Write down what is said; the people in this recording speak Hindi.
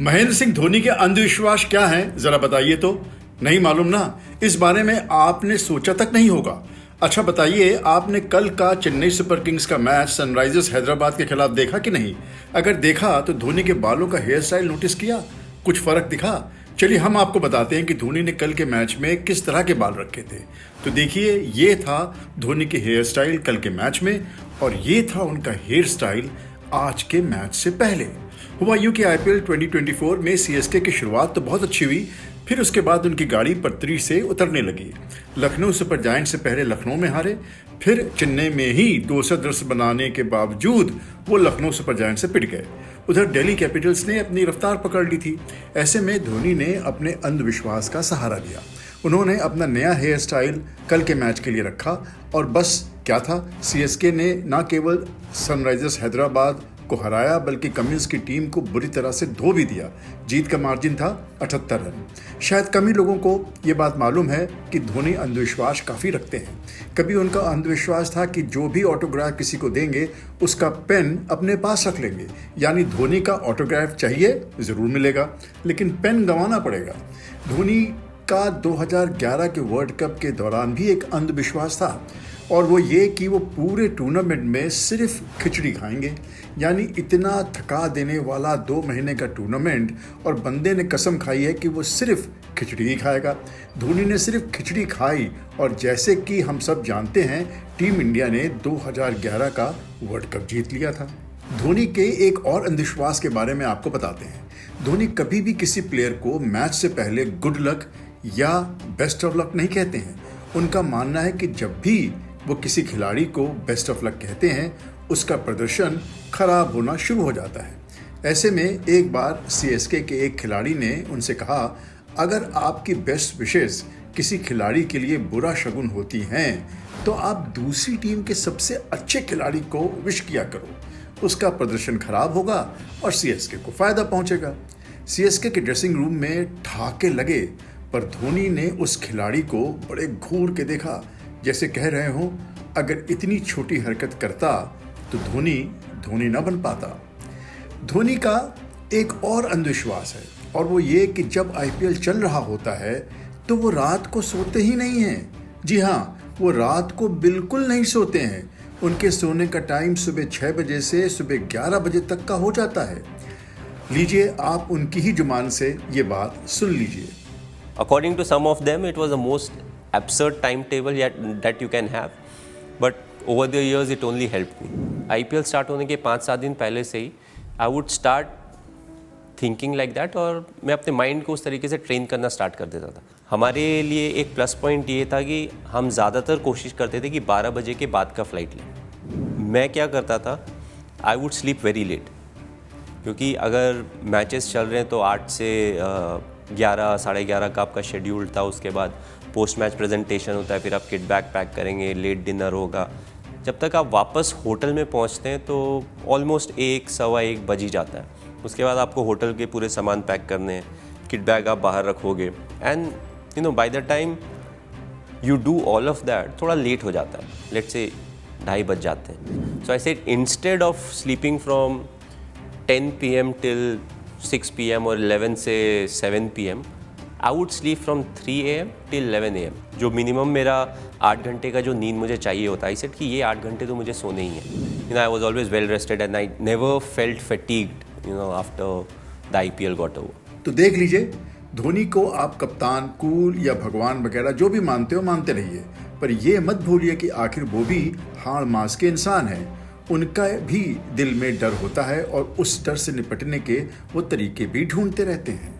महेंद्र सिंह धोनी के अंधविश्वास क्या हैं जरा बताइए तो। नहीं मालूम ना, इस बारे में आपने सोचा तक नहीं होगा। अच्छा बताइए, आपने कल का चेन्नई सुपर किंग्स का मैच सनराइजर्स हैदराबाद के खिलाफ देखा कि नहीं? अगर देखा तो धोनी के बालों का हेयर स्टाइल नोटिस किया? कुछ फर्क दिखा? चलिए हम आपको बताते हैं कि धोनी ने कल के मैच में किस तरह के बाल रखे थे। तो देखिए, ये था धोनी के हेयर स्टाइल कल के मैच में, और ये था उनका हेयर स्टाइल आज के मैच से पहले। हुआ यूं कि आईपीएल 2024 में सीएसके की शुरुआत तो बहुत अच्छी हुई, फिर उसके बाद उनकी गाड़ी पटरी से उतरने लगी। लखनऊ सुपर जायंट से पहले लखनऊ में हारे, फिर चेन्नई में ही 200 रन बनाने के बावजूद वो लखनऊ सुपर जायंट से पिट गए। उधर दिल्ली कैपिटल्स ने अपनी रफ्तार पकड़ ली थी। ऐसे में धोनी ने अपने अंधविश्वास का सहारा लिया। उन्होंने अपना नया हेयर स्टाइल कल के मैच के लिए रखा, और बस क्या था, सीएसके ने न केवल सनराइजर्स हैदराबाद को हराया बल्कि कमिंस की टीम को बुरी तरह से धो भी दिया। जीत का मार्जिन था 78 रन। शायद कम ही लोगों को ये बात मालूम है कि धोनी अंधविश्वास काफ़ी रखते हैं। कभी उनका अंधविश्वास था कि जो भी ऑटोग्राफ किसी को देंगे उसका पेन अपने पास रख लेंगे, यानी धोनी का ऑटोग्राफ चाहिए ज़रूर मिलेगा लेकिन पेन गंवाना पड़ेगा। धोनी का 2011 के वर्ल्ड कप के दौरान भी एक अंधविश्वास था, और वो ये कि वो पूरे टूर्नामेंट में सिर्फ खिचड़ी खाएंगे। यानी इतना थका देने वाला 2 महीने का टूर्नामेंट, और बंदे ने कसम खाई है कि वो सिर्फ खिचड़ी ही खाएगा। धोनी ने सिर्फ खिचड़ी खाई, और जैसे कि हम सब जानते हैं, टीम इंडिया ने 2011 का वर्ल्ड कप जीत लिया था। धोनी के एक और अंधविश्वास के बारे में आपको बताते हैं। धोनी कभी भी किसी प्लेयर को मैच से पहले गुड लक या बेस्ट ऑफ लक नहीं कहते हैं। उनका मानना है कि जब भी वो किसी खिलाड़ी को बेस्ट ऑफ लक कहते हैं, उसका प्रदर्शन खराब होना शुरू हो जाता है। ऐसे में एक बार सीएसके के एक खिलाड़ी ने उनसे कहा, अगर आपकी बेस्ट विशेस किसी खिलाड़ी के लिए बुरा शगुन होती हैं तो आप दूसरी टीम के सबसे अच्छे खिलाड़ी को विश किया करो। उसका प्रदर्शन खराब होगा और सीएसके को फायदा पहुंचेगा। सीएसके के ड्रेसिंग रूम में ठहाके लगे, पर धोनी ने उस खिलाड़ी को बड़े घूर के देखा, जैसे कह रहे हो, अगर इतनी छोटी हरकत करता तो धोनी न बन पाता। धोनी का एक और अंधविश्वास है, और वो ये कि जब आईपीएल चल रहा होता है तो वो रात को सोते ही नहीं हैं। जी हाँ, वो रात को बिल्कुल नहीं सोते हैं। उनके सोने का टाइम सुबह 6 बजे से सुबह 11 बजे तक का हो जाता है। लीजिए, आप उनकी ही जुबान से ये बात सुन लीजिए। According to some of them, it was the most absurd timetable that you can have, but over the years it only helped me. IPL start होने के 5-7 दिन पहले से ही I would start thinking like that, और मैं अपने माइंड को उस तरीके से ट्रेन करना स्टार्ट कर देता था। हमारे लिए एक प्लस पॉइंट ये था कि हम ज़्यादातर कोशिश करते थे कि 12 बजे के बाद का फ्लाइट लें। मैं क्या करता था, I would sleep very late, क्योंकि अगर मैचेस चल रहे हैं तो 8 से 11 साढ़े 11 का आपका शेड्यूल था। उसके बाद पोस्ट मैच प्रेजेंटेशन होता है, फिर आप किट बैग पैक करेंगे, लेट डिनर होगा। जब तक आप वापस होटल में पहुंचते हैं तो ऑलमोस्ट 1 सवा 1 बज ही जाता है। उसके बाद आपको होटल के पूरे सामान पैक करने हैं, किट बैग आप बाहर रखोगे, and by the time you do all of that थोड़ा लेट हो जाता है। लेट से 2:30 बज जाते हैं। So I said, instead of sleeping from 10 PM till 6 PM और 11 से 7 PM, I would sleep from 3 AM till 11 AM। जो मिनिमम मेरा 8 घंटे का जो नींद मुझे चाहिए होता है, आई सेड कि ये 8 घंटे तो मुझे सोने ही है। I was always well rested and I never felt fatigued after the IPL got over. तो देख लीजिए, धोनी को आप कप्तान, कूल या भगवान वगैरह जो भी मानते हो मानते रहिए, पर यह मत भूलिए कि आखिर वो भी हाड़ मांस के इंसान हैं। उनका भी दिल में डर होता है, और उस डर से निपटने के वो तरीके भी ढूंढते रहते हैं।